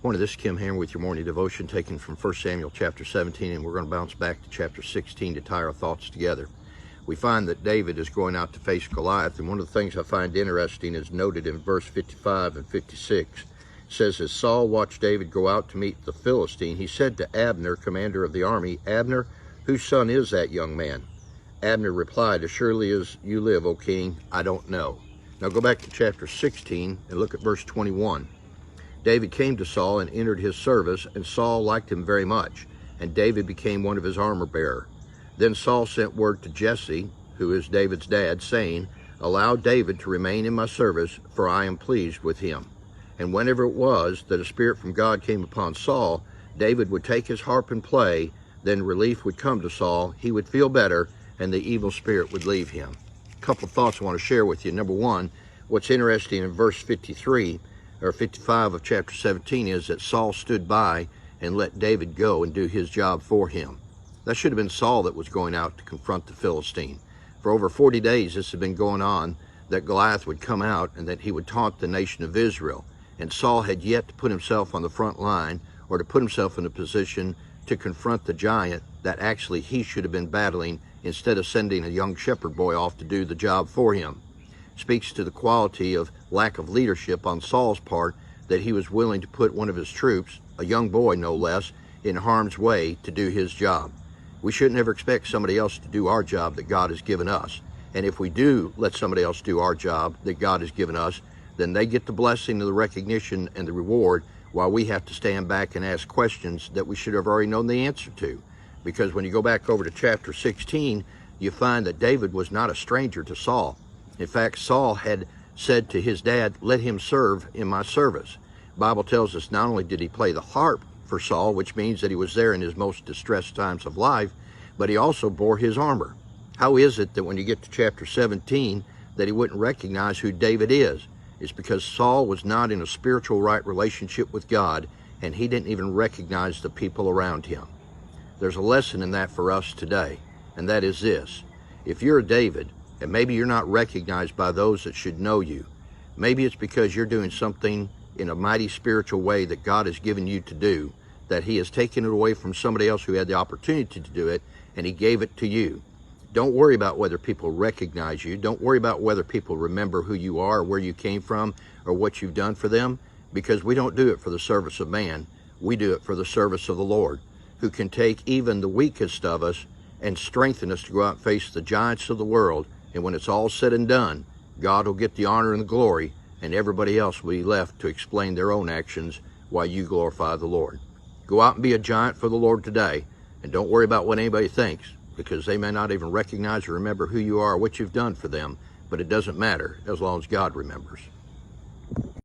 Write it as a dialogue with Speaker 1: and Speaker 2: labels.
Speaker 1: Morning, this is Kim Hammer with your morning devotion taken from 1 Samuel chapter 17, and we're going to bounce back to chapter 16 to tie our thoughts together. We find that David is going out to face Goliath, and one of the things I find interesting is noted in verse 55 and 56. It says, as Saul watched David go out to meet the Philistine, he said to Abner, commander of the army, Abner, whose son is that young man? Abner replied, as surely as you live, O king, I don't know. Now go back to chapter 16 and look at verse 21. David came to Saul and entered his service, and Saul liked him very much, and David became one of his armor bearer. Then Saul sent word to Jesse, who is David's dad, saying, allow David to remain in my service, for I am pleased with him. And whenever it was that a spirit from God came upon Saul, David would take his harp and play, then relief would come to Saul, he would feel better, and the evil spirit would leave him. A couple of thoughts I want to share with you. Number one, what's interesting in verse 53 or 55 of chapter 17 is that Saul stood by and let David go and do his job for him. That should have been Saul that was going out to confront the Philistine. For over 40 days this had been going on, that Goliath would come out and that he would taunt the nation of Israel. And Saul had yet to put himself on the front line or to put himself in a position to confront the giant that actually he should have been battling, instead of sending a young shepherd boy off to do the job for him. Speaks to the quality of lack of leadership on Saul's part, that he was willing to put one of his troops, a young boy no less, in harm's way to do his job. We shouldn't ever expect somebody else to do our job that God has given us. And if we do let somebody else do our job that God has given us, then they get the blessing of the recognition and the reward, while we have to stand back and ask questions that we should have already known the answer to. Because when you go back over to chapter 16, you find that David was not a stranger to Saul. In fact, Saul had said to his dad, let him serve in my service. The Bible tells us not only did he play the harp for Saul, which means that he was there in his most distressed times of life, but he also bore his armor. How is it that when you get to chapter 17 that he wouldn't recognize who David is? It's because Saul was not in a spiritual right relationship with God, and he didn't even recognize the people around him. There's a lesson in that for us today, and that is this. If you're a David, and maybe you're not recognized by those that should know you, maybe it's because you're doing something in a mighty spiritual way that God has given you to do, that he has taken it away from somebody else who had the opportunity to do it, and he gave it to you. Don't worry about whether people recognize you. Don't worry about whether people remember who you are, or where you came from, or what you've done for them, because we don't do it for the service of man. We do it for the service of the Lord, who can take even the weakest of us and strengthen us to go out and face the giants of the world. And when it's all said and done, God will get the honor and the glory, and everybody else will be left to explain their own actions while you glorify the Lord. Go out and be a giant for the Lord today, and don't worry about what anybody thinks, because they may not even recognize or remember who you are or what you've done for them, but it doesn't matter as long as God remembers.